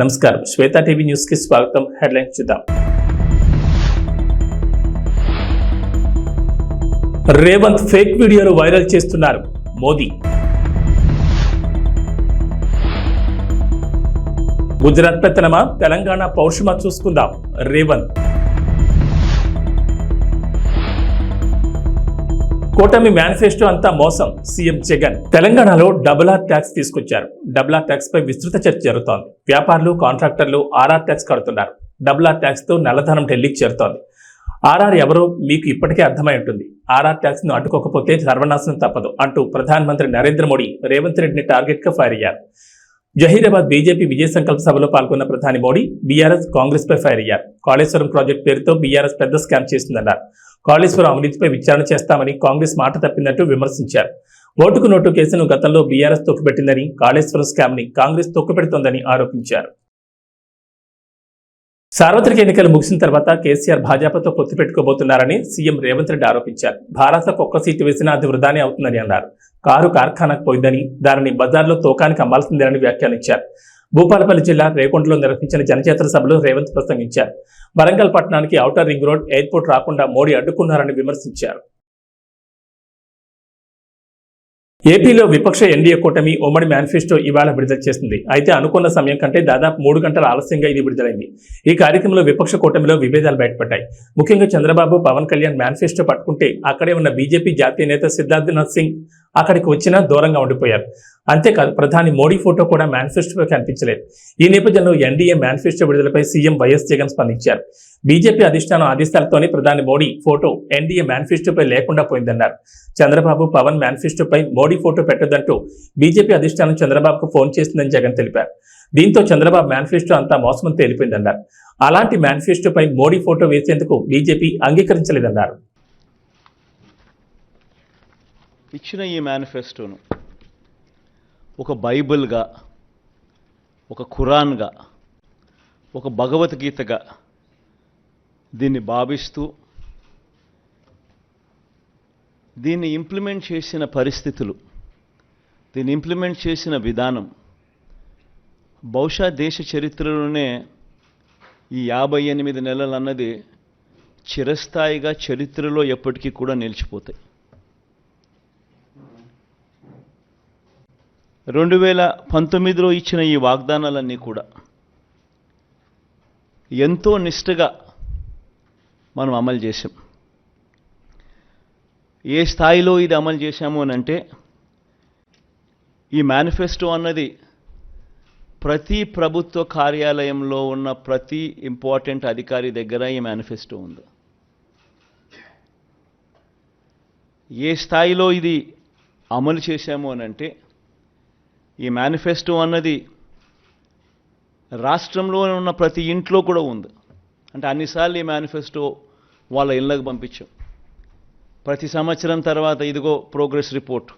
నమస్కారం, శ్వేత TV news కి స్వాగతం. హెడ్లైన్స్ చూద్దాం. రేవంత్ ఫేక్ వీడియోలు వైరల్ చేస్తున్నారు మోదీ. గుజరాత్ పెత్తనమా, తెలంగాణ పౌరుషమా చూసుకుందాం రేవంత్. కూటమి మేనిఫెస్టో అంతా మోసం, సీఎం జగన్. తెలంగాణలో డబుల్ ఆర్ ట్యాక్స్ తీసుకొచ్చారు. డబుల్ ఆర్ ట్యాక్స్ పై విస్తృత చర్చ జరుగుతోంది. వ్యాపారులు, కాంట్రాక్టర్లు ఆర్ఆర్ ట్యాక్స్ కడుతున్నారు. డబుల్ ఆర్ ట్యాక్స్ తో నల్లధనం ఢిల్లీకి చేరుతోంది. ఆర్ఆర్ ఎవరో మీకు ఇప్పటికే అర్థమై ఉంటుంది. ఆర్ఆర్ ట్యాక్స్ ను అడ్డుకోకపోతే సర్వనాశనం తప్పదు అంటూ ప్రధానమంత్రి నరేంద్ర మోడీ రేవంత్ రెడ్డిని టార్గెట్ గా ఫైర్ అయ్యారు. జహీరాబాద్ బీజేపీ విజయ సంకల్ప సభలో పాల్గొన్న ప్రధాని మోడీ బీఆర్ఎస్, కాంగ్రెస్ పై ఫైర్ అయ్యారు. కాళేశ్వరం ప్రాజెక్టు పేరుతో బీఆర్ఎస్ పెద్ద స్కామ్ చేసిందన్నారు. కాళేశ్వరం అవినీతిపై విచారణ చేస్తామని కాంగ్రెస్ మాట తప్పిందంటూ విమర్శించారు. ఓటుకు నోటు కేసును గతంలో బీఆర్ఎస్ తొక్కిపెట్టిందని, కాళేశ్వరం స్కామ్ ని కాంగ్రెస్ తొక్కిపెడుతోందని ఆరోపించారు. సార్వత్రిక ఎన్నికలు ముగిసిన తర్వాత కేసీఆర్ భాజపాతో పొత్తు పెట్టుకోబోతున్నారని సీఎం రేవంత్ రెడ్డి ఆరోపించారు. భారత్లో ఒక్క సీటు వేసినా అది వృధానే అవుతుందని అన్నారు. కారు కార్ఖానాకు పోయిందని, దానిని బజార్లో తోకానికి అమ్మాల్సిందేనని వ్యాఖ్యానించారు. భూపాలపల్లి జిల్లా రేకొండలో నిర్వహించిన జనచేతన సభలో రేవంత్ ప్రసంగించారు. వరంగల్ పట్టణానికి ఔటర్ రింగ్ రోడ్, ఎయిర్పోర్ట్ రాకుండా మోడీ అడ్డుకున్నారని విమర్శించారు. ఏపీలో విపక్ష ఎన్డీఏ కూటమి ఉమ్మడి మేనిఫెస్టో ఇవాళ విడుదల చేసింది. అయితే అనుకున్న సమయం కంటే దాదాపు 3 గంటల ఆలస్యంగా ఇది విడుదలైంది. ఈ కార్యక్రమంలో విపక్ష కూటమిలో విభేదాలు బయటపడ్డాయి. ముఖ్యంగా చంద్రబాబు, పవన్ కళ్యాణ్ మేనిఫెస్టో పట్టుకుంటే అక్కడే ఉన్న బీజేపీ జాతీయ నేత సిద్ధార్థనాథ్ సింగ్ అక్కడికి వచ్చినా దూరంగా ఉండిపోయారు. అంతేకాదు, ప్రధాని మోడీ ఫోటో కూడా మేనిఫెస్టోపై కనిపించలేదు. ఈ నేపథ్యంలో ఎన్డీఏ మేనిఫెస్టో విడుదలపై సీఎం వైఎస్ జగన్ స్పందించారు. బీజేపీ అధిష్టానం ఆదేశాలతోనే ప్రధాని మోడీ ఫోటో ఎన్డీఏ మేనిఫెస్టోపై లేకుండా పోయిందన్నారు. చంద్రబాబు, పవన్ మేనిఫెస్టోపై మోడీ ఫోటో పెట్టొద్దంటూ బీజేపీ అధిష్టానం చంద్రబాబుకు ఫోన్ చేసిందని జగన్ తెలిపారు. దీంతో చంద్రబాబు మేనిఫెస్టో అంతా మోసమని తేలిపోయిందన్నారు. అలాంటి మేనిఫెస్టోపై మోడీ ఫోటో వేసేందుకు బీజేపీ అంగీకరించలేదన్నారు. ఇచ్చిన ఈ మేనిఫెస్టోను ఒక బైబిల్గా, ఒక ఖురాన్గా, ఒక భగవద్గీతగా దీన్ని భావిస్తూ దీన్ని ఇంప్లిమెంట్ చేసిన పరిస్థితులు, దీన్ని ఇంప్లిమెంట్ చేసిన విధానం బహుశా దేశ చరిత్రలోనే ఈ 58 నెలలు అన్నది చిరస్థాయిగా చరిత్రలో ఎప్పటికీ కూడా నిలిచిపోతాయి. 2019లో ఇచ్చిన ఈ వాగ్దానాలన్నీ కూడా ఎంతో నిష్ఠగా మనం అమలు చేశాం. ఏ స్థాయిలో ఇది అమలు చేశాము అని అంటే, ఈ మేనిఫెస్టో అన్నది ప్రతి ప్రభుత్వ కార్యాలయంలో ఉన్న ప్రతి ఇంపార్టెంట్ అధికారి దగ్గర ఈ మేనిఫెస్టో ఉంది. ఏ స్థాయిలో ఇది అమలు చేశాము అని అంటే, ఈ మేనిఫెస్టో అన్నది రాష్ట్రంలో ఉన్న ప్రతి ఇంట్లో కూడా ఉంది. అంటే అన్నిసార్లు ఈ మేనిఫెస్టో వాళ్ళ ఇళ్ళకు పంపించాం. ప్రతి సంవత్సరం తర్వాత ఇదిగో ప్రోగ్రెస్ రిపోర్ట్,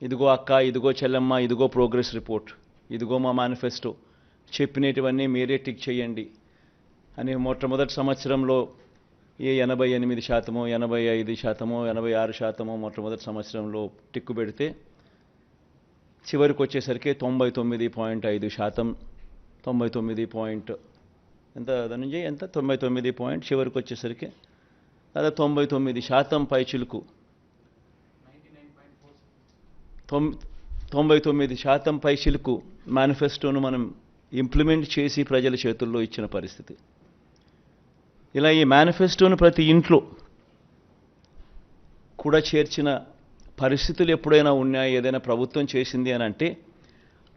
ఇదిగో అక్క, ఇదిగో చెల్లెమ్మ, ఇదిగో ప్రోగ్రెస్ రిపోర్ట్, ఇదిగో మా మేనిఫెస్టో, చెప్పినటువన్నీ మీరే టిక్ చేయండి అని మొట్టమొదటి సంవత్సరంలో 88%, 85%, 86% మొట్టమొదటి సంవత్సరంలో టిక్కు పెడితే చివరికి వచ్చేసరికి 99.5%, 99 ఎంత ధనంజయ్ ఎంత 99 చివరికి వచ్చేసరికి దాదాపు 99% పైచిలుకు 99% పైచిలుకు మేనిఫెస్టోను మనం ఇంప్లిమెంట్ చేసి ప్రజల చేతుల్లో ఇచ్చిన పరిస్థితి. ఇలా ఈ మేనిఫెస్టోను ప్రతి ఇంట్లో కూడా చేర్చిన పరిస్థితులు ఎప్పుడైనా ఉన్నాయా, ఏదైనా ప్రభుత్వం చేసింది అని అంటే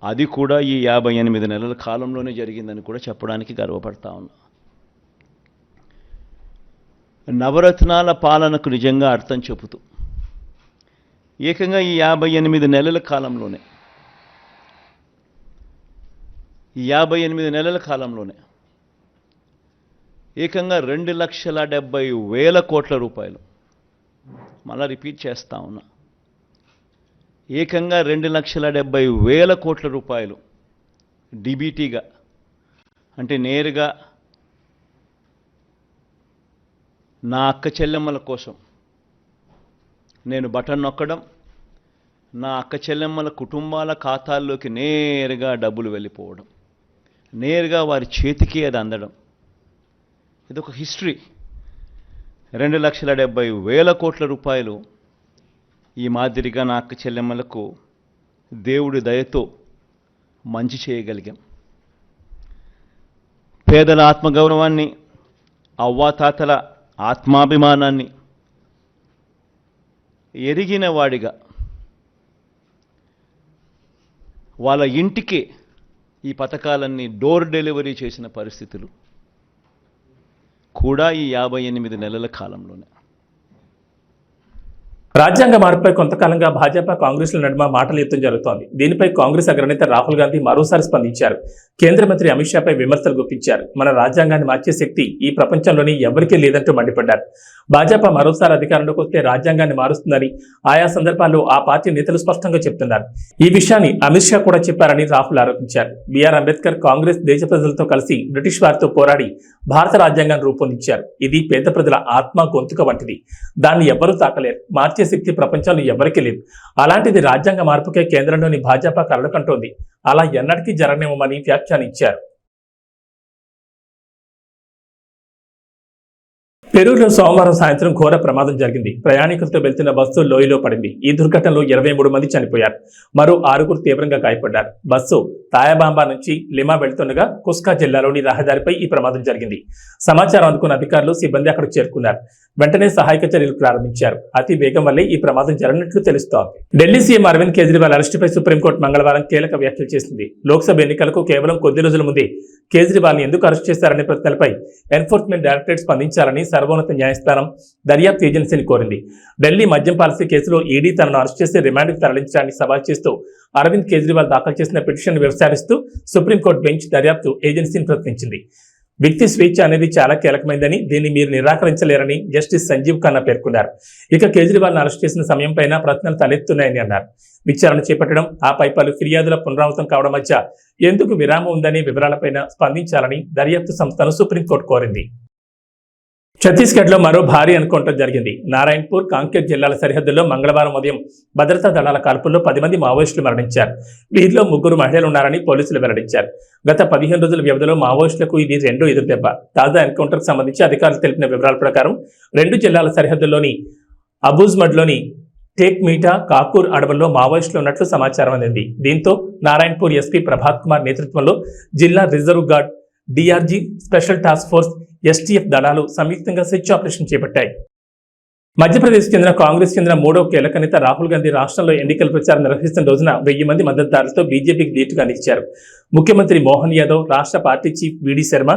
అది కూడా ఈ 58 నెలల కాలంలోనే జరిగిందని కూడా చెప్పడానికి గర్వపడతా ఉన్నా. నవరత్నాల పాలనకు నిజంగా అర్థం చెబుతూ ఏకంగా ఈ 58 నెలల కాలంలోనే ఏకంగా 2,70,000 కోట్ల రూపాయలు, మళ్ళా రిపీట్ చేస్తా ఉన్నా, ఏకంగా 2,70,000 కోట్ల రూపాయలు డీబీటీగా, అంటే నేరుగా నా అక్క చెల్లెమ్మల కోసం నేను బటన్ నొక్కడం, నా అక్క చెల్లెమ్మల కుటుంబాల ఖాతాల్లోకి నేరుగా డబ్బులు వెళ్ళిపోవడం, నేరుగా వారి చేతికి అది అందడం, ఇదొక హిస్టరీ. 2,70,000 కోట్ల రూపాయలు ఈ మాదిరిగా నా అక్క చెల్లెమ్మలకు దేవుడి దయతో మంచి చేయగలిగాం. పేదల ఆత్మగౌరవాన్ని, అవ్వాతాతల ఆత్మాభిమానాన్ని ఎరిగిన వాడిగా వాళ్ళ ఇంటికి ఈ పథకాలన్నీ డోర్ డెలివరీ చేసిన పరిస్థితులు కూడా ఈ 58 నెలల కాలంలోనే. రాజ్యాంగ మార్పుపై కొంతకాలంగా భాజపా కాంగ్రెస్ల నడుమ మాటల యుద్ధం జరుగుతోంది. దీనిపై కాంగ్రెస్ అగ్రనేత రాహుల్ గాంధీ మరోసారి స్పందించారు. కేంద్ర మంత్రి అమిత్ షాపై విమర్శలు గుప్పించారు. మన రాజ్యాంగాన్ని మార్చే శక్తి ఈ ప్రపంచంలోని ఎవరికీ లేదంటూ మండిపడ్డారు. భాజపా మరోసారి అధికారంలోకి వస్తే రాజ్యాంగాన్ని మారుస్తుందని ఆయా సందర్భాల్లో ఆ పార్టీ నేతలు స్పష్టంగా చెప్తున్నారు. ఈ విషయాన్ని అమిత్ షా కూడా చెప్పారని రాహుల్ ఆరోపించారు. బిఆర్ అంబేద్కర్ కాంగ్రెస్ దేశ ప్రజలతో కలిసి బ్రిటిష్ వారితో పోరాడి భారత రాజ్యాంగాన్ని రూపొందించారు. ఇది పేద ప్రజల ఆత్మ గొంతుక వంటిది. దాన్ని ఎవ్వరూ తాకలేరు. మార్చే శక్తి ప్రపంచంలో ఎవరికీ లేదు. అలాంటిది రాజ్యాంగ మార్పుకే కేంద్రంలోని భాజపా కలలుకంటోంది. అలా ఎన్నటికీ జరగనివ్వమని వ్యాఖ్యానించారు. పెరూరులో సోమవారం సాయంత్రం ఘోర ప్రమాదం జరిగింది. ప్రయాణికులతో వెళ్తున్న బస్సు లోయలో పడింది. ఈ దుర్ఘటనలో 23 మంది చనిపోయారు. మరో 6 తీవ్రంగా గాయపడ్డారు. బస్సు తాయాబాంబా నుంచి లిమా వెళ్తుండగా కుస్కా జిల్లాలోని రహదారిపై ఈ ప్రమాదం జరిగింది. సమాచారం అందుకున్న అధికారులు, సిబ్బంది అక్కడికి చేరుకున్నారు. వెంటనే సహాయక చర్యలు ప్రారంభించారు. అతి వేగం వల్లే ఈ ప్రమాదం జరిగినట్లు తెలుస్తోంది. ఢిల్లీ సీఎం అరవింద్ కేజ్రీవాల్ అరెస్టుపై సుప్రీంకోర్టు మంగళవారం కీలక వ్యాఖ్యలు చేసింది. లోక్సభ ఎన్నికలకు కేవలం కొద్ది రోజుల ముందే కేజ్రీవాల్ ని ఎందుకు అరెస్ట్ చేశారనే ప్రశ్నలపై ఎన్ఫోర్స్మెంట్ డైరెక్టరేట్ స్పందించాలని సర్వోన్నత న్యాయస్థానం దర్యాప్తు ఏజెన్సీని కోరింది. ఢిల్లీ మద్యం పాలసీ కేసులో ఈడీ తనను అరెస్ట్ చేసి రిమాండ్కు తరలించడాన్ని సవాల్ చేస్తూ అరవింద్ కేజ్రీవాల్ దాఖలు చేసిన పిటిషన్ విచారిస్తూ సుప్రీంకోర్టు బెంచ్ దర్యాప్తు ఏజెన్సీని ప్రశ్నించింది. వ్యక్తి స్వేచ్ఛ అనేది చాలా కీలకమైందని, దీన్ని మీరు నిరాకరించలేరని జస్టిస్ సంజీవ్ ఖన్నా పేర్కొన్నారు. ఇక కేజ్రీవాల్ను అరెస్ట్ చేసిన సమయం పైన ప్రశ్నలు తలెత్తున్నాయని అన్నారు. విచారణ చేపట్టడం, ఆపై పలు ఫిర్యాదుల పునరావృతం కావడం మధ్య ఎందుకు విరామం ఉందనే వివరాలపైన స్పందించాలని దర్యాప్తు సంస్థను సుప్రీంకోర్టు కోరింది. ఛత్తీస్గఢ్లో మరో భారీ ఎన్కౌంటర్ జరిగింది. నారాయణపూర్, కాంకేర్ జిల్లాల సరిహద్దుల్లో మంగళవారం ఉదయం భద్రతా దళాల కాల్పుల్లో 10 మంది మావోయిస్టులు మరణించారు. వీరిలో 3 మహిళలు ఉన్నారని పోలీసులు వెల్లడించారు. గత 15 రోజుల వ్యవధిలో మావోయిస్టులకు ఇది 2వ ఎదురుదెబ్బ. తాజా ఎన్కౌంటర్కు సంబంధించి అధికారులు తెలిపిన వివరాల ప్రకారం 2 జిల్లాల సరిహద్దుల్లోని అబూజ్మడ్లోని టేక్ మీటా, కాకూర్ అడవుల్లో మావోయిస్టులు ఉన్నట్లు సమాచారం అందింది. దీంతో నారాయణపూర్ ఎస్పీ ప్రభాత్ కుమార్ నేతృత్వంలో జిల్లా reserve guard, DRG, special task force, STF దళాలు సంయుక్తంగా సెర్చ్ ఆపరేషన్ చేపట్టాయి. మధ్యప్రదేశ్ చెందిన కాంగ్రెస్ చెందిన 3వ కీలక నేత రాహుల్ గాంధీ రాష్ట్రంలో ఎన్నికల ప్రచారం నిర్వహిస్తున్న రోజున 1000 మంది మద్దతుదారులతో బీజేపీకి ధీటుగా నిలిచారు. ముఖ్యమంత్రి మోహన్ యాదవ్, రాష్ట్ర పార్టీ చీఫ్ విడి శర్మ,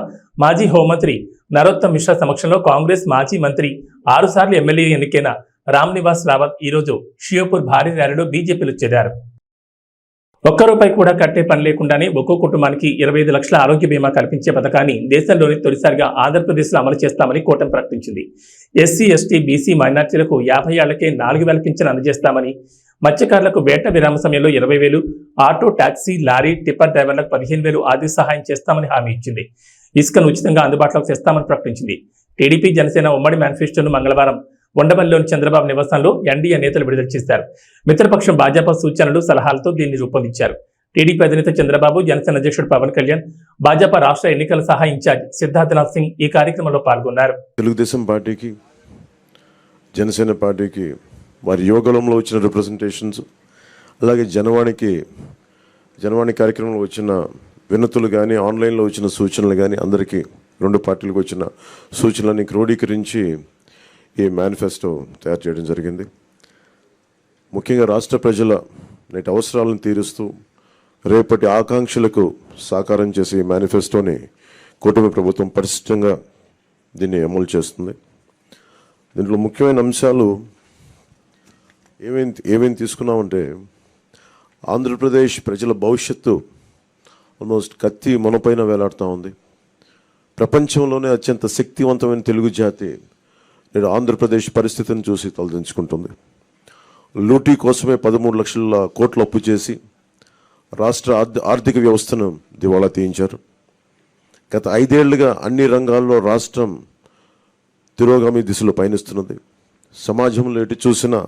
మాజీ హోంమంత్రి నరోత్తమ్ మిశ్రా సమక్షంలో కాంగ్రెస్ మాజీ మంత్రి 6 సార్లు ఎమ్మెల్యే ఎన్నికైన రామ్ నివాస్ రావత్ ఈరోజు షియోపూర్ భారీ ర్యాలీలో బీజేపీలో చేరారు. ₹1 కూడా కట్టే పని లేకుండానే ఒక్కో కుటుంబానికి 25 లక్షల ఆరోగ్య బీమా కల్పించే పథకాన్ని దేశంలోని తొలిసారిగా ఆంధ్రప్రదేశ్లో అమలు చేస్తామని కూటమి ప్రకటించింది. ఎస్సీ, ఎస్టీ, బీసీ మైనార్టీలకు 50 ఏళ్లకే 4,000 పింఛను అందజేస్తామని, మత్స్యకారులకు వేట విరామ సమయంలో 20,000, ఆటో, టాక్సీ, లారీ, టిప్పర్ డ్రైవర్లకు 15,000 ఆర్థిక సహాయం చేస్తామని హామీ ఇచ్చింది. ఇసుకను ఉచితంగా అందుబాటులోకి తెస్తామని ప్రకటించింది. టీడీపీ, జనసేన ఉమ్మడి మేనిఫెస్టోను మంగళవారం ఉండవల్లిలోని చంద్రబాబు నివాసంలో ఎన్డీఏ నేతలు విడుదల చేశారు. మిత్రపక్షం భాజపా సూచనలు, సలహాలతో దీన్ని రూపొందించారు. టీడీపీ అధినేత చంద్రబాబు, జనసేన అధ్యక్షుడు పవన్ కళ్యాణ్, భాజపా రాష్ట్ర ఎన్నికల సహాయ ఇన్ఛార్జ్ సిద్ధార్థనాథ్ సింగ్ ఈ కార్యక్రమంలో పాల్గొన్నారు. తెలుగుదేశం పార్టీకి, జనసేన పార్టీకి వారి యోగంలో వచ్చిన రిప్రజెంటేషన్స్, అలాగే జనవాణి కార్యక్రమంలో వచ్చిన వినతులు కానీ, ఆన్లైన్లో వచ్చిన సూచనలు కానీ, అందరికీ 2 పార్టీలకు వచ్చిన సూచనలని క్రోడీకరించి ఈ మేనిఫెస్టో తయారు చేయడం జరిగింది. ముఖ్యంగా రాష్ట్ర ప్రజల నేటి అవసరాలను తీరుస్తూ రేపటి ఆకాంక్షలకు సాకారం చేసే ఈ మేనిఫెస్టోని కూటమి ప్రభుత్వం పరిశుభ్రంగా దీన్ని అమలు చేస్తుంది. దీంట్లో ముఖ్యమైన అంశాలు ఏమేమి తీసుకున్నామంటే, ఆంధ్రప్రదేశ్ ప్రజల భవిష్యత్తు ఆల్మోస్ట్ కత్తి మొనపైన వేలాడుతూ ఉంది. ప్రపంచంలోనే అత్యంత శక్తివంతమైన తెలుగు జాతి నేడు ఆంధ్రప్రదేశ్ పరిస్థితిని చూసి తలదించుకుంటుంది. లూటీ కోసమే 13 లక్షల కోట్లు అప్పు చేసి రాష్ట్ర ఆర్థిక వ్యవస్థను దివాళా తీయించారు. గత 5 ఏళ్లుగా అన్ని రంగాల్లో రాష్ట్రం తిరోగామి దిశలో పయనిస్తున్నది. సమాజంలో ఎటు చూసినా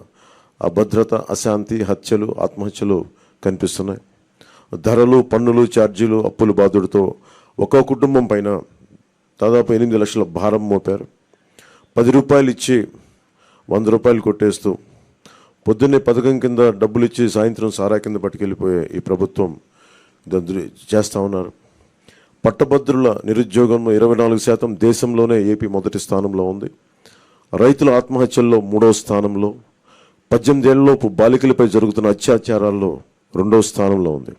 అభద్రత, అశాంతి, హత్యలు, ఆత్మహత్యలు కనిపిస్తున్నాయి. ధరలు, పన్నులు, ఛార్జీలు, అప్పుల బాధుడితో ఒక్కో కుటుంబం పైన దాదాపు 8 లక్షల భారం మోపారు. 10 రూపాయలు ఇచ్చి 100 రూపాయలు కొట్టేస్తూ పొద్దున్నే పథకం కింద డబ్బులు ఇచ్చి సాయంత్రం సారా కింద పట్టుకెళ్ళిపోయే ఈ ప్రభుత్వం చేస్తూ ఉన్నారు. పట్టభద్రుల నిరుద్యోగం 24%, దేశంలోనే ఏపీ మొదటి స్థానంలో ఉంది. రైతుల ఆత్మహత్యల్లో 3వ స్థానంలో, 18 ఏళ్లలోపు బాలికలపై జరుగుతున్న అత్యాచారాల్లో 2వ స్థానంలో ఉంది.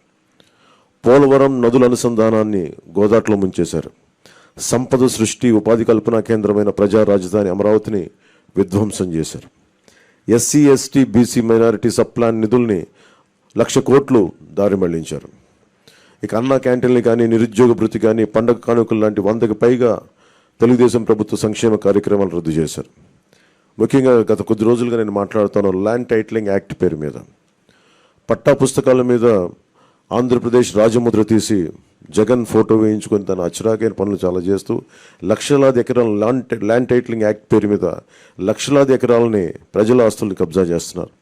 పోలవరం నదుల అనుసంధానాన్ని గోదాట్లో ముంచేశారు. సంపద సృష్టి, ఉపాధి కల్పనా కేంద్రమైన ప్రజా రాజధాని అమరావతిని విధ్వంసం చేశారు. SC, ST, BC, minority subplan నిధుల్ని 1,00,000 కోట్లు దారి మళ్లించారు. ఇక అన్నా క్యాంటీన్లు కానీ, నిరుద్యోగ భృతి కానీ, పండగ కానుకలు లాంటి 100కి పైగా తెలుగుదేశం ప్రభుత్వ సంక్షేమ కార్యక్రమాలు రద్దు చేశారు. ముఖ్యంగా గత కొద్ది రోజులుగా నేను మాట్లాడుతాను ల్యాండ్ టైటిలింగ్ యాక్ట్ పేరు మీద. పట్టా పుస్తకాల మీద ఆంధ్రప్రదేశ్ రాజముద్ర తీసి జగన్ ఫోటో వేయించుకొని తన అచ్చరాకైన పనులు చాలా చేస్తూ లక్షలాది ఎకరాల ల్యాండ్ టైటిలింగ్ యాక్ట్ పేరు మీద లక్షలాది ఎకరాలని ప్రజల ఆస్తుల్ని కబ్జా చేస్తున్నారు.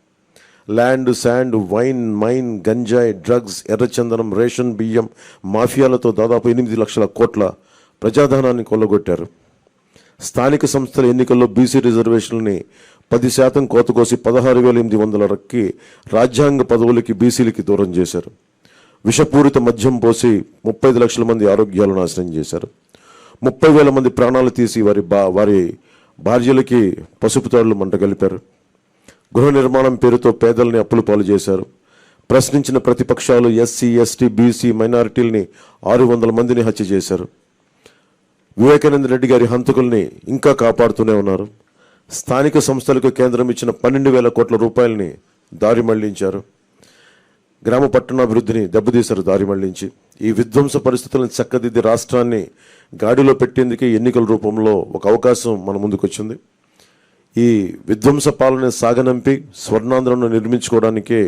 ల్యాండ్, శాండ్, వైన్, మైన్, గంజాయి, డ్రగ్స్, ఎర్రచందనం, రేషన్ బియ్యం మాఫియాలతో దాదాపు 8 లక్షల కోట్ల ప్రజాధనాన్ని కొల్లగొట్టారు. స్థానిక సంస్థల ఎన్నికల్లో బీసీ రిజర్వేషన్లని 10% కోత కోసి 16,800 రాజ్యాంగ పదవులకి బీసీలకి దూరం చేశారు. విషపూరిత మద్యం పోసి 35 లక్షల మంది ఆరోగ్యాలు నాశనం చేశారు. 30,000 మంది ప్రాణాలు తీసి వారి భార్యలకి పసుపు తాడులు మంట కలిపారు. గృహ నిర్మాణం పేరుతో పేదల్ని అప్పులు పాలు చేశారు. ప్రశ్నించిన ప్రతిపక్షాలు ఎస్సీ, ఎస్టీ, బీసీ, మైనారిటీలని 600 మందిని హత్య చేశారు. వివేకానంద రెడ్డి గారి హంతకుల్ని ఇంకా కాపాడుతూనే ఉన్నారు. స్థానిక సంస్థలకు కేంద్రం ఇచ్చిన 12,000 కోట్ల రూపాయలని దారి మళ్లించారు. గ్రామ పట్టణాభివృద్ధిని దెబ్బతీశారు దారి మళ్లించి. ఈ విధ్వంస పరిస్థితులను చక్కదిద్ది రాష్ట్రాన్ని గాడిలో పెట్టేందుకే ఎన్నికల రూపంలో ఒక అవకాశం మన ముందుకు వచ్చింది. ఈ విధ్వంస పాలన సాగనంపి స్వర్ణాంధ్రను నిర్మించుకోవడానికే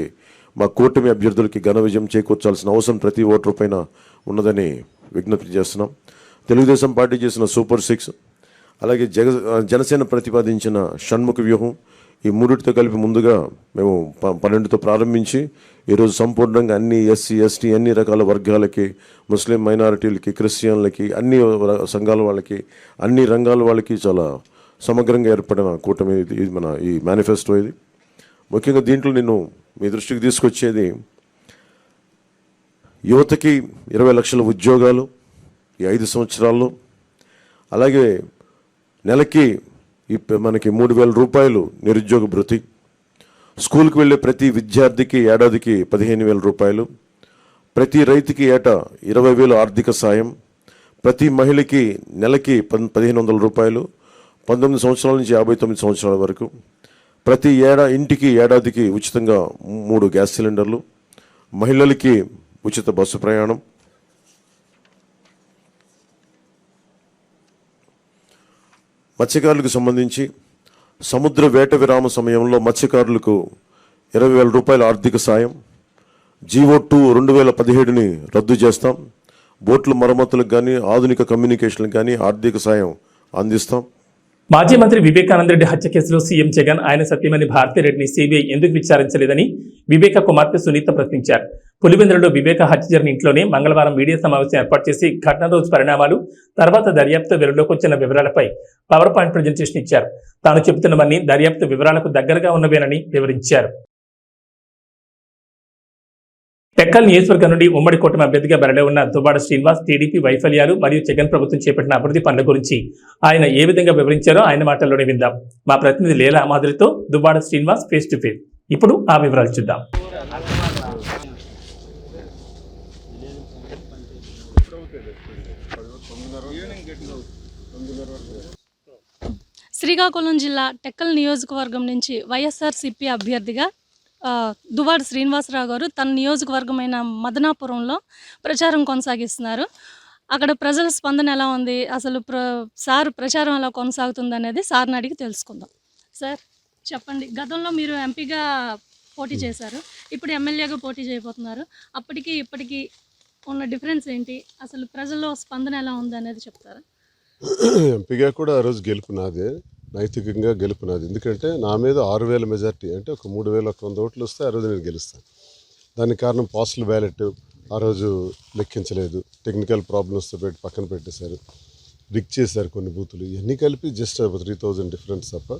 మా కూటమి అభ్యర్థులకి ఘన విజయం చేకూర్చాల్సిన అవసరం ప్రతి ఓటరు పైన ఉన్నదని విజ్ఞప్తి చేస్తున్నాం. తెలుగుదేశం పార్టీ చేసిన సూపర్ 6, అలాగే జనసేన ప్రతిపాదించిన షణ్ముఖ వ్యూహం, ఈ మూడిటితో కలిపి ముందుగా మేము 12తో ప్రారంభించి ఈరోజు సంపూర్ణంగా అన్ని ఎస్సీ, ఎస్టీ, అన్ని రకాల వర్గాలకి, ముస్లిం మైనారిటీలకి, క్రిస్టియన్లకి, అన్ని సంఘాల వాళ్ళకి, అన్ని రంగాల వాళ్ళకి చాలా సమగ్రంగా ఏర్పడిన కూటమి ఇది మన ఈ మేనిఫెస్టో. ఇది ముఖ్యంగా దీంట్లో నేను మీ దృష్టికి తీసుకొచ్చేది యువతకి 20 లక్షల ఉద్యోగాలు ఈ 5 సంవత్సరాల్లో, అలాగే నెలకి మనకి 3,000 రూపాయలు నిరుద్యోగ భృతి, స్కూల్కి వెళ్ళే ప్రతి విద్యార్థికి ఏడాదికి 15,000 రూపాయలు, ప్రతి రైతుకి ఏటా 20,000 ఆర్థిక సాయం, ప్రతి మహిళకి నెలకి 1,500 రూపాయలు, 19 సంవత్సరాల నుంచి 59 సంవత్సరాల వరకు, ప్రతి ఇంటికి ఏడాదికి ఉచితంగా 3 గ్యాస్ సిలిండర్లు, మహిళలకి ఉచిత బస్సు ప్రయాణం, మత్స్యకారులకు సంబంధించి సముద్ర వేట విరామ సమయంలో మత్స్యకారులకు 20,000 రూపాయల ఆర్థిక సాయం, జీవో2 2017ని రద్దు చేస్తాం, బోట్ల మరమ్మతులకు కానీ ఆధునిక కమ్యూనికేషన్లకు కానీ ఆర్థిక సాయం అందిస్తాం. మాజీ మంత్రి వివేకానంద రెడ్డి హత్య కేసులో సీఎం జగన్ ఆయన సతీమణి భారతిరెడ్డిని సిబిఐ ఎందుకు విచారించలేదని వివేక కుమార్తె సునీత ప్రశ్నించారు. పులివెందులలో వివేక హత్య జరిగిన ఇంట్లోనే మంగళవారం మీడియా సమావేశం ఏర్పాటు చేసి ఘటన రోజు పరిణామాలు, తర్వాత దర్యాప్తు వెలుగులోకి వచ్చిన వివరాలపై పవర్ పాయింట్ ప్రజెంటేషన్ ఇచ్చారు. తాను చెబుతున్నవన్నీ దర్యాప్తు వివరాలకు దగ్గరగా ఉన్నవేనని వివరించారు. టెక్కల్ నియోజకవర్గం నుండి ఉమ్మడి కూటమి అభ్యర్థిగా బరిలో ఉన్న దువ్వాడ శ్రీనివాస్ టీడీపీ వైఫల్యాలు మరియు జగన్ ప్రభుత్వం చేపట్టిన అభివృద్ధి పనుల గురించి ఆయన ఏ విధంగా వివరించారో ఆయన మాటల్లోనే విందాం. మా ప్రతినిధి లీలా మాదిరితో Duvvada Srinivas face to face. ఇప్పుడు ఆ వివరాలు చూద్దాం. శ్రీకాకుళం జిల్లా టెక్కల్ నియోజకవర్గం నుంచి వైఎస్ఆర్సీపీ అభ్యర్థిగా దువ్వాడ శ్రీనివాసరావు గారు తన నియోజకవర్గమైన మదనాపురంలో ప్రచారం కొనసాగిస్తున్నారు. అక్కడ ప్రజల స్పందన ఎలా ఉంది, అసలు సార్ ప్రచారం ఎలా కొనసాగుతుంది అనేది సార్ని అడిగి తెలుసుకుందాం. సార్ చెప్పండి, గతంలో మీరు ఎంపీగా పోటీ చేశారు, ఇప్పుడు ఎమ్మెల్యేగా పోటీ చేయబోతున్నారు. అప్పటికి ఇప్పటికీ ఉన్న డిఫరెన్స్ ఏంటి, అసలు ప్రజల్లో స్పందన ఎలా ఉంది అనేది చెప్తారా? ఎంపీగా కూడా ఆ రోజు గెలుపు నాదే, నైతికంగా గెలుపు నాది. ఎందుకంటే నా మీద 6,000 మెజార్టీ, అంటే ఒక 3,100 ఓట్లు వస్తే ఆ రోజు నేను గెలుస్తాను. దానికి కారణం పోస్టల్ బ్యాలెట్, ఆ రోజు లెక్కించలేదు, టెక్నికల్ ప్రాబ్లమ్స్తో పెట్టి పక్కన పెట్టేశారు, రిక్ చేశారు కొన్ని బూతులు. ఇవన్నీ కలిపి జస్ట్ 3000 డిఫరెన్స్ తప్ప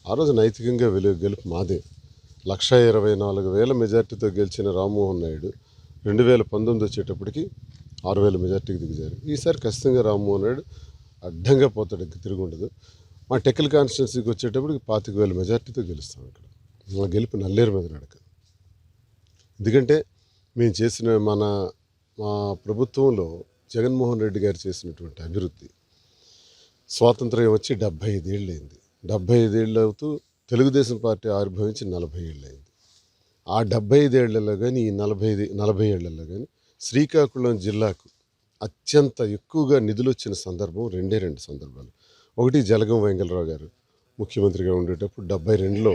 ఆ రోజు నైతికంగా గెలుపు మాదే. 1,24,000 మెజార్టీతో గెలిచిన రామ్మోహన్ నాయుడు 2019 వచ్చేటప్పటికి 6,000 మెజార్టీకి దిగుజారు. ఈసారి ఖచ్చితంగా రామ్మోహన్ నాయుడు అడ్డంగా పోతాడు, ఇంక తిరిగి ఉండదు. మా టెక్కల్ కాన్స్టిట్యున్సీకి వచ్చేటప్పటికి 25,000 మెజార్టీతో గెలుస్తాం. ఇక్కడ మా గెలుపు నల్లేరు మీద నడక. ఎందుకంటే మేము చేసిన మా ప్రభుత్వంలో జగన్మోహన్ రెడ్డి గారు చేసినటువంటి అభివృద్ధి, స్వాతంత్ర్యం వచ్చి 75 ఏళ్ళు అయింది. 75 ఏళ్ళు అవుతూ తెలుగుదేశం పార్టీ ఆవిర్భవించి 40 ఏళ్ళు అయింది. ఆ 75 ఏళ్లలో కానీ ఈ 40 ఏళ్లలో కానీ శ్రీకాకుళం జిల్లాకు అత్యంత ఎక్కువగా నిధులు వచ్చిన సందర్భం రెండు సందర్భాలు. ఒకటి జలగం వెంగళరావు గారు ముఖ్యమంత్రిగా ఉండేటప్పుడు 72లో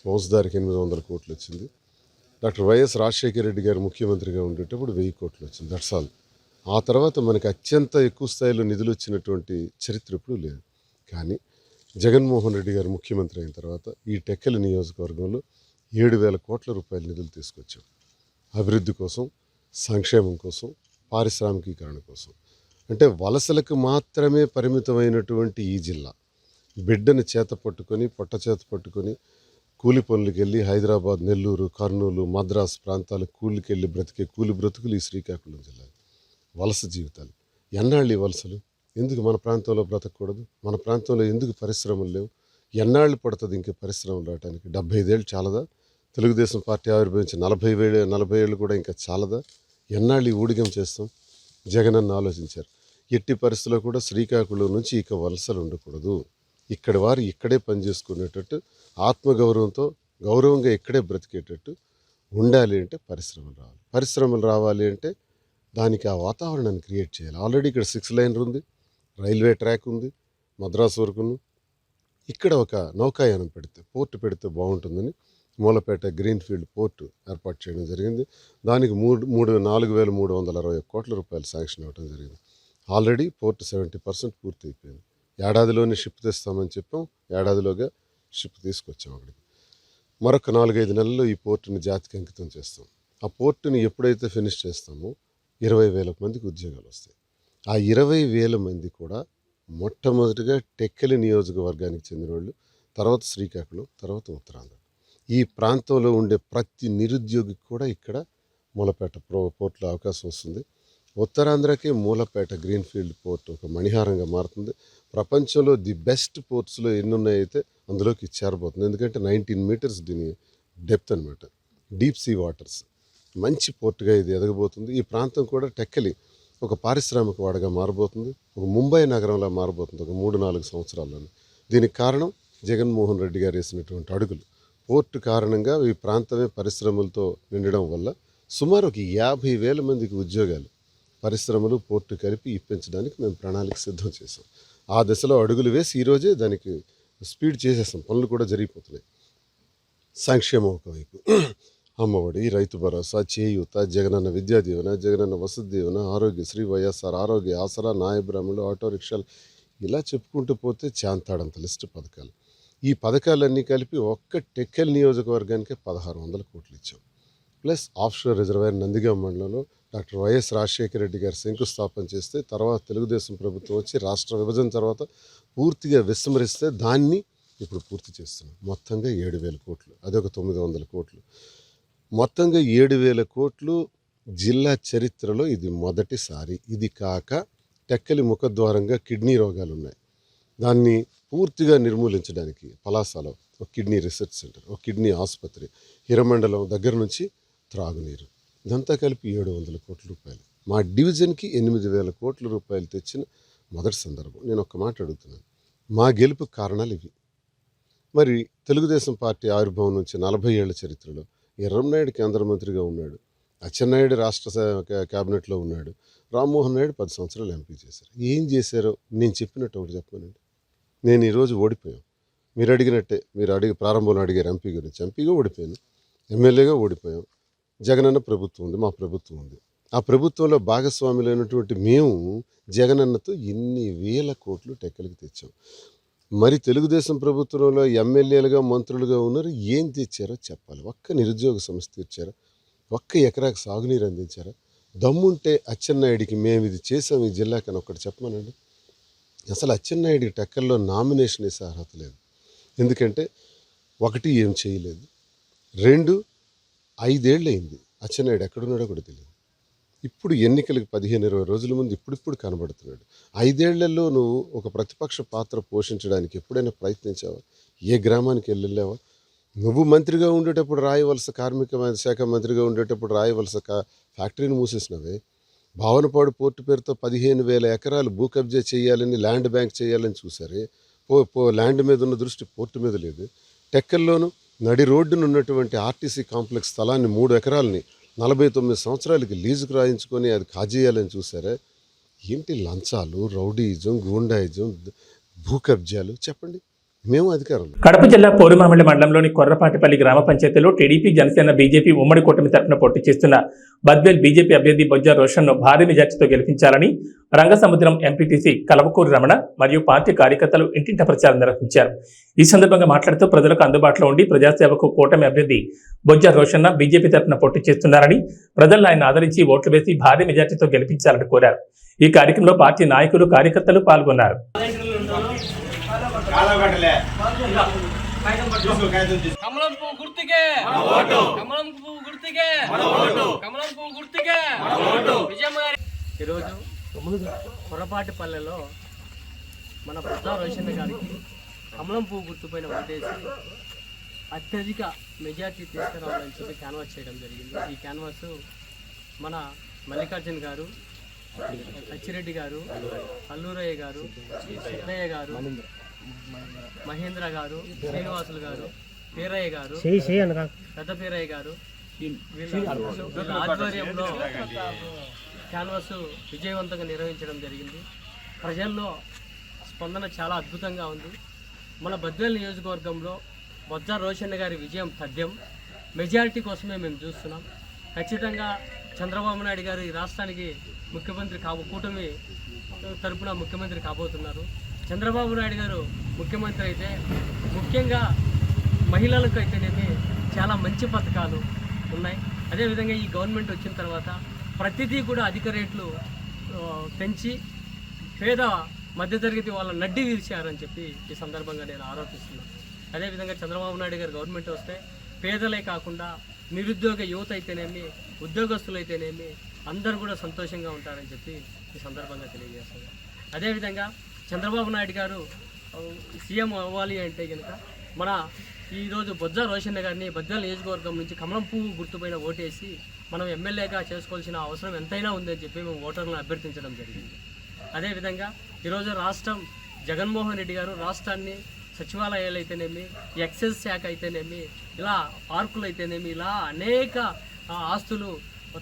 మోసదారికి 800 కోట్లు వచ్చింది. డాక్టర్ వైఎస్ రాజశేఖర రెడ్డి గారు ముఖ్యమంత్రిగా ఉండేటప్పుడు 1000 కోట్లు వచ్చింది. That's all. ఆ తర్వాత మనకి అత్యంత ఎక్కువ స్థాయిలో నిధులు వచ్చినటువంటి చరిత్ర ఇప్పుడు లేదు. కానీ జగన్మోహన్ రెడ్డి గారు ముఖ్యమంత్రి అయిన తర్వాత ఈ టెక్కలి నియోజకవర్గంలో 7,000 కోట్ల రూపాయల నిధులు తీసుకొచ్చాం. అభివృద్ధి కోసం, సంక్షేమం కోసం, పారిశ్రామికీకరణ కోసం. అంటే వలసలకు మాత్రమే పరిమితమైనటువంటి ఈ జిల్లా బిడ్డను చేత పట్టుకొని, పొట్ట చేత పట్టుకొని కూలి పనులకు వెళ్ళి హైదరాబాద్, నెల్లూరు, కర్నూలు, మద్రాసు ప్రాంతాలు కూలికి వెళ్ళి బ్రతికే కూలి బ్రతుకులు ఈ శ్రీకాకుళం జిల్లా. వలస జీవితాలు. ఎన్నాళ్ళు ఈ వలసలు? ఎందుకు మన ప్రాంతంలో బ్రతకూడదు? మన ప్రాంతంలో ఎందుకు పరిశ్రమలు లేవు? ఎన్నాళ్ళు పడుతుంది ఇంక పరిశ్రమలు రావడానికి? 75 ఏళ్ళు చాలదా? తెలుగుదేశం పార్టీ ఆవిర్భవించి 40 ఏళ్ళు కూడా ఇంకా చాలదా? ఎన్నాళ్ళు ఈ ఊడిగం చేస్తాం? జగనన్న ఆలోచించారు. ఎట్టి పరిస్థితుల్లో కూడా శ్రీకాకుళం నుంచి ఇక వలసలు ఉండకూడదు. ఇక్కడి వారు ఇక్కడే పనిచేసుకునేటట్టు, ఆత్మగౌరవంతో గౌరవంగా ఇక్కడే బ్రతికేటట్టు ఉండాలి అంటే పరిశ్రమలు రావాలి అంటే దానికి ఆ వాతావరణాన్ని క్రియేట్ చేయాలి. ఆల్రెడీ ఇక్కడ 6 లైన్ ఉంది, రైల్వే ట్రాక్ ఉంది, మద్రాసు వరకును. ఇక్కడ ఒక నౌకాయానం పోర్టు పెడితే బాగుంటుందని మూలపేట గ్రీన్ఫీల్డ్ పోర్టు ఏర్పాటు చేయడం జరిగింది. దానికి 4,360 కోట్ల రూపాయలు శాంక్షన్ అవ్వడం జరిగింది. ఆల్రెడీ పోర్టు 70% పూర్తి అయిపోయింది. ఏడాదిలోనే షిప్ తెస్తామని చెప్పాం. ఏడాదిలోగా షిప్ తీసుకొచ్చాం అక్కడికి. మరొక 4-5 నెలల్లో ఈ పోర్టుని జాతికి అంకితం చేస్తాం. ఆ పోర్టుని ఎప్పుడైతే ఫినిష్ చేస్తామో 20,000 మందికి ఉద్యోగాలు వస్తాయి. ఆ 20,000 మంది కూడా మొట్టమొదటిగా టెక్కలి నియోజకవర్గానికి చెందిన వాళ్ళు, తర్వాత శ్రీకాకుళం, తర్వాత ఉత్తరాంధ్ర. ఈ ప్రాంతంలో ఉండే ప్రతి నిరుద్యోగికి కూడా ఇక్కడ మూలపేట పోర్టులో అవకాశం వస్తుంది. ఉత్తరాంధ్రకే మూలపేట గ్రీన్ఫీల్డ్ పోర్ట్ ఒక మణిహారంగా మారుతుంది. ప్రపంచంలో ది బెస్ట్ పోర్ట్స్లో ఎన్ని ఉన్నాయైతే అందులోకి చేరబోతుంది. ఎందుకంటే 19 మీటర్స్ దీని డెప్త్ అనమాట. Deep sea waters. మంచి పోర్టుగా ఇది ఎదగబోతుంది. ఈ ప్రాంతం కూడా టెక్కలి ఒక పారిశ్రామిక వాడగా మారబోతుంది. ఒక ముంబై నగరంలా మారబోతుంది ఒక 3-4 సంవత్సరాల్లోనే. దీనికి కారణం జగన్మోహన్ రెడ్డి గారు వేసినటువంటి అడుగులు. పోర్టు కారణంగా ఈ ప్రాంతమే పరిశ్రమలతో నిండడం వల్ల సుమారు ఒక 50,000 మందికి ఉద్యోగాలు పరిశ్రమలు పోర్టు కలిపి ఇప్పించడానికి మేము ప్రణాళిక సిద్ధం చేసాం. ఆ దశలో అడుగులు వేసి ఈరోజే దానికి స్పీడ్ చేసేసాం. పనులు కూడా జరిగిపోతున్నాయి. సంక్షేమం ఒకవైపు, అమ్మఒడి, రైతు భరోసా, చేయూత, జగనన్న విద్యా దీవెన, జగనన్న వసతి దీవెన, ఆరోగ్యశ్రీ, వైఎస్ఆర్ ఆరోగ్య ఆసరా, నాయ బ్రాహ్మణులు, ఆటో రిక్షాలు, ఇలా చెప్పుకుంటూ పోతే చాంతాడంత లిస్టు పథకాలు. ఈ పథకాలన్నీ కలిపి ఒక్క టెక్కల్ నియోజకవర్గానికే 1,600 కోట్లు ఇచ్చాం. ప్లస్ ఆఫ్షోర్ రిజర్వాయర్ నందిగామ మండలంలో డాక్టర్ వైఎస్ రాజశేఖర రెడ్డి గారు శంకుస్థాపన చేస్తే, తర్వాత తెలుగుదేశం ప్రభుత్వం వచ్చి రాష్ట్ర విభజన తర్వాత పూర్తిగా విస్మరిస్తే దాన్ని ఇప్పుడు పూర్తి చేస్తున్నాం. మొత్తంగా 7,000 కోట్లు, అదొక 900 కోట్లు. మొత్తంగా 7,000 కోట్లు జిల్లా చరిత్రలో ఇది మొదటిసారి. ఇది కాక టెక్కలి ముఖద్వారంగా కిడ్నీ రోగాలు ఉన్నాయి. దాన్ని పూర్తిగా నిర్మూలించడానికి పలాసలో ఒక కిడ్నీ రీసెర్చ్ సెంటర్, ఒక కిడ్నీ ఆసుపత్రి, హిరమండలం దగ్గర నుంచి త్రాగునీరు, ఇదంతా కలిపి 700 కోట్ల రూపాయలు. మా డివిజన్కి 8,000 కోట్ల రూపాయలు తెచ్చిన మొదటి సందర్భం. నేను ఒక్క మాట అడుగుతున్నాను, మా గెలుపు కారణాలు ఇవి. మరి తెలుగుదేశం పార్టీ ఆవిర్భావం నుంచి 40 ఏళ్ల చరిత్రలో ఎర్రంనాయుడు కేంద్ర మంత్రిగా ఉన్నాడు, అచ్చెన్నాయుడు రాష్ట్ర క్యాబినెట్లో ఉన్నాడు, రామ్మోహన్ నాయుడు 10 సంవత్సరాలు ఎంపీ చేశారు. ఏం చేశారో నేను చెప్పినట్టు ఒకటి చెప్పానండి. నేను ఈరోజు ఓడిపోయాం. మీరు అడిగినట్టే, మీరు ప్రారంభంలో అడిగారు ఎంపీ గురించి. ఎంపీగా ఓడిపోయాను, ఎమ్మెల్యేగా ఓడిపోయాం. జగనన్న ప్రభుత్వం ఉంది, మా ప్రభుత్వం ఉంది. ఆ ప్రభుత్వంలో భాగస్వాములైనటువంటి మేము జగనన్నతో ఎన్ని వేల కోట్లు టెక్కలికి తెచ్చాం. మరి తెలుగుదేశం ప్రభుత్వంలో ఎమ్మెల్యేలుగా మంత్రులుగా ఉన్నారు, ఏం తెచ్చారో చెప్పాలి. ఒక్క నిరుద్యోగ సమస్య తీర్చారా? ఒక్క ఎకరాకు సాగునీరు అందించారా? దమ్ముంటే అచ్చెన్నాయుడికి మేము ఇది చేసాం ఈ జిల్లాకని ఒక్కటి చెప్పమనండి. అసలు అచ్చెన్నాయుడికి టెక్కల్లో నామినేషన్ వేసే అర్హత లేదు. ఎందుకంటే ఒకటి ఏం చేయలేదు, 2 5 ఏళ్ళు అయింది అచ్చెన్నాయుడు ఎక్కడున్నాడో కూడా తెలియదు. ఇప్పుడు ఎన్నికలకు 15-20 రోజుల ముందు ఇప్పుడు కనబడుతున్నాడు. 5 ఏళ్లలో నువ్వు ఒక ప్రతిపక్ష పాత్ర పోషించడానికి ఎప్పుడైనా ప్రయత్నించావా? ఏ గ్రామానికి వెళ్ళావా? నువ్వు మంత్రిగా ఉండేటప్పుడు రాయవలస కార్మిక శాఖ మంత్రిగా ఉండేటప్పుడు రాయవలస ఫ్యాక్టరీని మూసేసినవే. భావనపాడు పోర్టు పేరుతో 15,000 ఎకరాలు భూ కబ్జా చేయాలని, ల్యాండ్ బ్యాంక్ చేయాలని చూసారే. ల్యాండ్ మీద ఉన్న దృష్టి పోర్టు మీద లేదు. టెక్కల్లోనూ నడి రోడ్డును ఉన్నటువంటి ఆర్టీసీ కాంప్లెక్స్ స్థలాన్ని 3 ఎకరాలని 49 సంవత్సరాలకి లీజుకు రాయించుకొని అది కాజేయాలని చూసారా? ఏంటి లంచాలు, రౌడీయిజం, గూండాయిజం, భూ కబ్జాలు? చెప్పండి. మేము అధికారంలో. కడప జిల్లా పోరుమామిడి మండలంలోని కొర్రపాటిపల్లి గ్రామ పంచాయతీలో టీడీపీ, జనసేన, బీజేపీ ఉమ్మడి కూటమి తరఫున పోటీ చేస్తున్న బద్వేల్ బీజేపీ అభ్యర్థి బొజ్జ రోషన్ను భారీ మెజార్టీతో గెలిపించాలని రంగసముద్రం ఎంపీటీసీ కలవకూరి రమణ మరియు పార్టీ కార్యకర్తలు ఇంటింట ప్రచారం నిర్వహించారు. ఈ సందర్భంగా మాట్లాడుతూ ప్రజలకు అందుబాటులో ఉండి ప్రజాసేవకు కూటమి అభ్యర్థి బొజ్జ రోషన్న బీజేపీ తరఫున పోటీ చేస్తున్నారని, ప్రజలను ఆయన ఆదరించి ఓట్లు వేసి భారీ మెజార్టీతో గెలిపించాలని కోరారు. ఈ కార్యక్రమంలో పార్టీ నాయకులు, కార్యకర్తలు పాల్గొన్నారు. కమలం పువ్వు గుర్తుకే, కమలం పువ్వు గుర్తుకే, కమలం పువ్వు గుర్తుకే. ఈరోజు కొర్రపాటిపల్లెలో మన బొజ్జ రోషన్న గారికి కమలం పువ్వు గుర్తుపైన ఓటేసి అత్యధిక మెజార్టీ తీసుకురావాలని చెప్పి క్యాన్వాస్ చేయడం జరిగింది. ఈ క్యాన్వాస్ మన మల్లికార్జున్ గారు, అచ్చిరెడ్డి గారు, అల్లూరయ్య గారు, సిద్ధయ్య గారు, మహేంద్ర గారు, శ్రీనివాసులు గారు, పేరయ్య గారు, పెద్ద పేరయ్య గారు వీళ్ళ ఆధ్వర్యంలో క్యాన్వాస్ విజయవంతంగా నిర్వహించడం జరిగింది. ప్రజల్లో స్పందన చాలా అద్భుతంగా ఉంది. మన బద్వేల్ నియోజకవర్గంలో బొజ్జ రోషన్న గారి విజయం తథ్యం. మెజారిటీ కోసమే మేము చూస్తున్నాం. ఖచ్చితంగా చంద్రబాబు నాయుడు గారు ఈ రాష్ట్రానికి ముఖ్యమంత్రి కూటమి తరపున ముఖ్యమంత్రి కాబోతున్నారు. చంద్రబాబు నాయుడు గారు ముఖ్యమంత్రి అయితే ముఖ్యంగా మహిళలకు అయితేనేమి చాలా మంచి పథకాలు ఉన్నాయి. అదేవిధంగా ఈ గవర్నమెంట్ వచ్చిన తర్వాత ప్రతిదీ కూడా అధిక రేట్లు పెంచి పేద మధ్యతరగతి వాళ్ళ నడ్డి విరిచారని చెప్పి ఈ సందర్భంగా నేను ఆరోపిస్తున్నాను. అదేవిధంగా చంద్రబాబు నాయుడు గారు గవర్నమెంట్ వస్తే పేదలే కాకుండా నిరుద్యోగ యువత అయితేనేమి, ఉద్యోగస్తులు అయితేనేమి అందరూ కూడా సంతోషంగా ఉంటారని చెప్పి ఈ సందర్భంగా తెలియజేస్తున్నారు. అదేవిధంగా చంద్రబాబు నాయుడు గారు సీఎం అవ్వాలి అంటే కనుక మన ఈరోజు బొజ్జ రోషన్న గారిని బద్వేల్ నియోజకవర్గం నుంచి కమలం పువ్వు గుర్తుపైన ఓటేసి మనం ఎమ్మెల్యేగా చేసుకోవాల్సిన అవసరం ఎంతైనా ఉందని చెప్పి మేము ఓటర్లను అభ్యర్థించడం జరిగింది. అదేవిధంగా ఈరోజు రాష్ట్రం జగన్మోహన్ రెడ్డి గారు రాష్ట్రాన్ని సచివాలయాలు అయితేనేమి, ఎక్సైజ్ శాఖ అయితేనేమి, ఇలా పార్కులు అయితేనేమి, ఇలా అనేక ఆస్తులు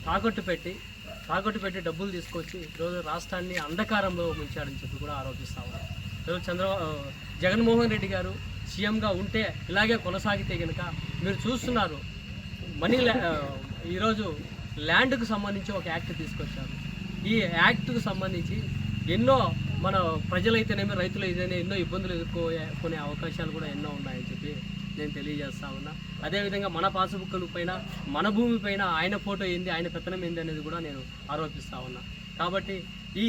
తాకట్టు పెట్టి డబ్బులు తీసుకొచ్చి ఈరోజు రాష్ట్రాన్ని అంధకారంలో ముంచాడని చెప్పి కూడా ఆరోపిస్తా ఉన్నారు. ఈరోజు జగన్మోహన్ రెడ్డి గారు సీఎంగా ఉంటే ఇలాగే కొనసాగితే కనుక మీరు చూస్తున్నారు ఈరోజు ల్యాండ్కు సంబంధించి ఒక యాక్ట్ తీసుకొచ్చారు. ఈ యాక్ట్కు సంబంధించి ఎన్నో మన ప్రజలైతేనేమి, రైతులైతేనే ఎన్నో ఇబ్బందులు ఎదుర్కొనే అవకాశాలు కూడా ఎన్నో ఉన్నాయని చెప్పి నేను తెలియజేస్తా ఉన్నా. అదేవిధంగా మన పాస్బుక్ల పైన, మన భూమి పైన ఆయన ఫోటో ఏంది, ఆయన పెత్తనం ఏంది అనేది కూడా నేను ఆరోపిస్తా ఉన్నా. కాబట్టి ఈ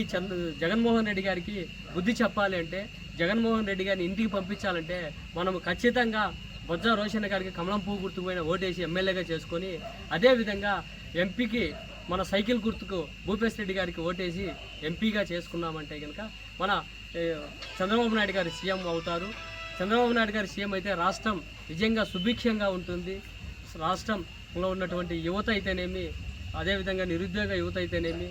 జగన్మోహన్ రెడ్డి గారికి బుద్ధి చెప్పాలి అంటే, జగన్మోహన్ రెడ్డి గారిని ఇంటికి పంపించాలంటే మనము ఖచ్చితంగా బొజ్జ రోషన్న గారికి కమలం పువ్వు గుర్తుకుపోయిన ఓటేసి ఎమ్మెల్యేగా చేసుకొని, అదేవిధంగా ఎంపీకి మన సైకిల్ గుర్తుకు భూపేశ్ రెడ్డి గారికి ఓటేసి ఎంపీగా చేసుకున్నామంటే కనుక మన చంద్రబాబు నాయుడు గారు సీఎం అవుతారు. చంద్రబాబు నాయుడు గారి సీఎం అయితే రాష్ట్రం నిజంగా సుభిక్షంగా ఉంటుంది. రాష్ట్రంలో ఉన్నటువంటి యువత అయితేనేమి, అదేవిధంగా నిరుద్యోగ యువత అయితేనేమి,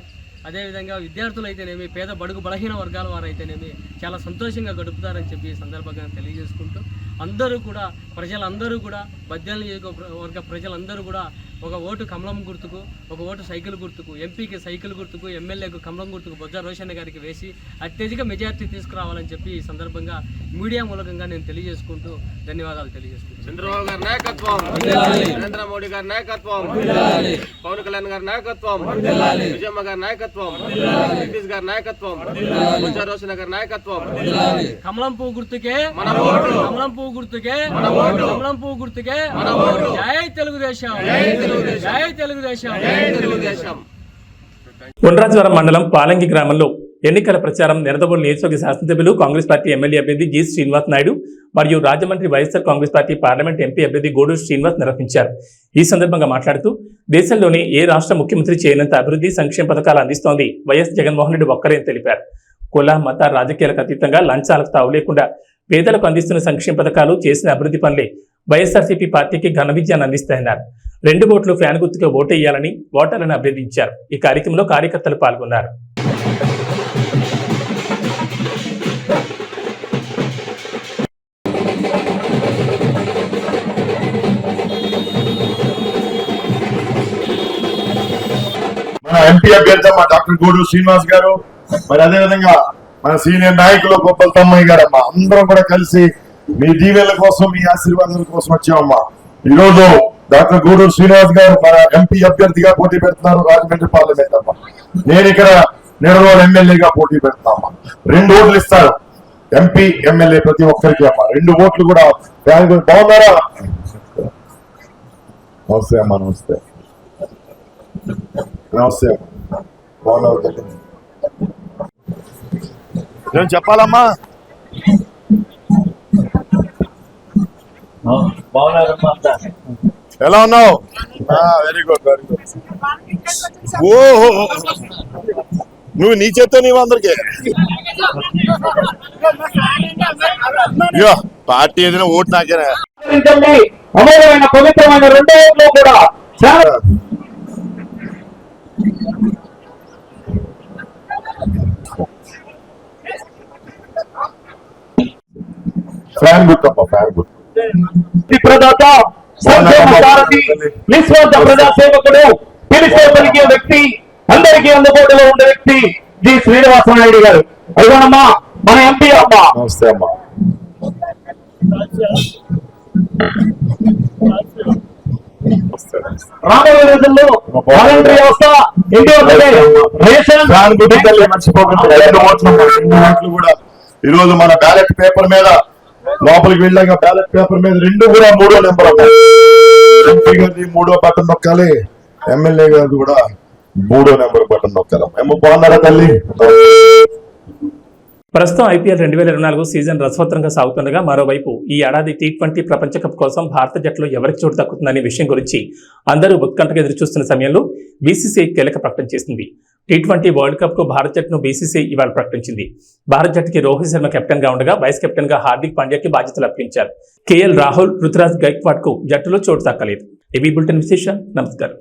అదేవిధంగా విద్యార్థులు అయితేనేమి, పేద బడుగు బలహీన వర్గాల వారు అయితేనేమి చాలా సంతోషంగా గడుపుతారని చెప్పి ఈ సందర్భంగా తెలియజేసుకుంటూ, అందరూ కూడా ప్రజలందరూ కూడా బద్వేల్ నియోజకవర్గ ప్రజలందరూ కూడా ఒక ఓటు కమలం గుర్తుకు, ఒక ఓటు సైకిల్ గుర్తుకు, ఎంపీకి సైకిల్ గుర్తుకు, ఎమ్మెల్యేకు కమలం గుర్తుకు బొజ్జ రోషన్న గారికి వేసి అత్యధిక మెజార్టీ తీసుకురావాలని చెప్పి ఈ సందర్భంగా మీడియా మూలకంగా నేను తెలియజేసుకుంటూ ధన్యవాదాలు తెలియజేసుకుంటాను. చంద్రబాబు గారి నాయకత్వం, నరేంద్ర మోడీ గారి నాయకత్వం, పవన్ కళ్యాణ్ గారి నాయకత్వం, విజయమ్మ గారి నాయకత్వం, నితీష్ గారి నాయకత్వం, బొజ్జ రోషన్న గారి నాయకత్వం. కమలం పువ్వు గుర్తుకే మన ఓటు, కమలం పువ్వు గుర్తుకే మన ఓటు, కమలం పువ్వు గుర్తుకే మన ఓటు. జై తెలుగుదేశం, జై తెలుగుదేశం, జై తెలుగుదేశం, జై తెలుగుదేశం. ఉండ్రాజవరం మండలం పాలంగి గ్రామంలో ఎన్నికల ప్రచారం నిడదవోలు నియోజకవర్గ శాసనసభ్యులు కాంగ్రెస్ పార్టీ ఎమ్మెల్యే అభ్యర్థి జి శ్రీనివాస్ నాయుడు మరియు Rajahmundry YSR Congress party parliament MP అభ్యర్థి గూడూరు శ్రీనివాస్ నిర్వహించారు. ఈ సందర్భంగా మాట్లాడుతూ దేశంలోని ఏ రాష్ట్ర ముఖ్యమంత్రి చేయనంత అభివృద్ధి సంక్షేమ పథకాలు అందిస్తోంది వైఎస్ జగన్మోహన్ రెడ్డి ఒక్కరే అని తెలిపారు. కుల మత రాజకీయాలకు అతీతంగా లంచాలకు తావు లేకుండా పేదలకు అందిస్తున్న సంక్షేమ పథకాలు చేసిన అభివృద్ధి పనులే వైఎస్ఆర్సీపీ పార్టీకి ఘన విజయాన్ని అందిస్తాయన్నారు. 2 ఓట్లు ఫ్యాన్ గుర్తుగా ఓటేయాలని ఓటర్లను అభ్యర్థించారు. ఈ కార్యక్రమంలో కార్యకర్తలు పాల్గొన్నారు. మన ఎంపీ అభ్యర్థి మా డాక్టర్ గూడూరు శ్రీనివాస్ గారు, మరి అదేవిధంగా మన సీనియర్ నాయకులు గొప్పల తమ్మయ్య గారు అమ్మా, అందరం కూడా కలిసి మీ దీవెనల కోసం మీ ఆశీర్వాదాల కోసం వచ్చామమ్మా. ఈ రోజు డాక్టర్ గూడూరు శ్రీనివాస్ గారు మన ఎంపీ అభ్యర్థిగా పోటీ పెడుతున్నారు రాజమండ్రి పార్లమెంట్ అమ్మా. నేను ఇక్కడ నిడదవోలు ఎమ్మెల్యేగా పోటీ పెడుతున్నామా. 2 ఓట్లు ఇస్తారు ఎంపీ ఎమ్మెల్యే ప్రతి ఒక్కరికి అమ్మా. 2 ఓట్లు కూడా బాగున్నారా? నమస్తే అమ్మా. నమస్తే నమస్తే అమ్మా. బాగున్నారు? ఏం చెప్పాలమ్మా? ఎలా ఉన్నావు? Very good very good. ఓహో, నువ్వు నీ చేత్తో నీవు అందరికి పార్టీ ఏదైనా ఓటు నాకేనా? అమూల్యమైన పవిత్రమైన 2 ఓట్లు కూడా ఫ్యాన్ గుర్తు అమ్మా. ఫ్యాన్ గుర్తు ప్రదాత, సంక్షేమ సారథి, నిస్వార్థ ప్రజాసేవకుడు, పిలిస్తే పలికే వ్యక్తి, అందరికీ అందుబాటులో ఉండే వ్యక్తి జి శ్రీనివాసనాయుడు గారు. అయ్యోనమ్మా మన ఎంపీ అమ్మా. నమస్తే అమ్మా. రాబోయే రోజుల్లో వాలంటరీ వ్యవస్థ మర్చిపోకుండా 2 ఓట్లు కూడా ఈ రోజు మన బ్యాలెట్ పేపర్ మీద లోపలికి వెళ్ళాక బ్యాలెట్ పేపర్ మీద 2 కూడా 3వ నెంబర్ ఉన్నాయి. ఎంపీ గారిది 3వ బటన్ నొక్కాలి, ఎమ్మెల్యే గారిది కూడా 3వ నెంబర్ బటన్ నొక్కాలి. బాగున్నారా తల్లి? ప్రస్తుతం ఐపీఎల్ 2024 సీజన్ రసవత్తరంగా సాగుతుండగా మరోవైపు ఈ ఏడాది T20 ప్రపంచ కప్ కోసం భారత జట్టులో ఎవరికి చోటు దక్కుతుందనే విషయం గురించి అందరూ ఉత్కంఠగా ఎదురుచూస్తున్న సమయంలో బీసీసీఐ కీలక ప్రకటన చేసింది. T20 వరల్డ్ కప్ కు భారత జట్టును బీసీసీఐ ఇవాళ ప్రకటించింది. భారత జట్టుకి రోహిత్ శర్మ కెప్టెన్ గా ఉండగా వైస్ కెప్టెన్ గా హార్దిక్ పాండ్యాకి బాధ్యతలు అప్పగించారు. కేఎల్ రాహుల్, రుతురాజ్ గైక్వాడ్ కు జట్టులో చోటు దక్కలేదు. ఏబీ బులెటిన్ విశేష. నమస్కారం.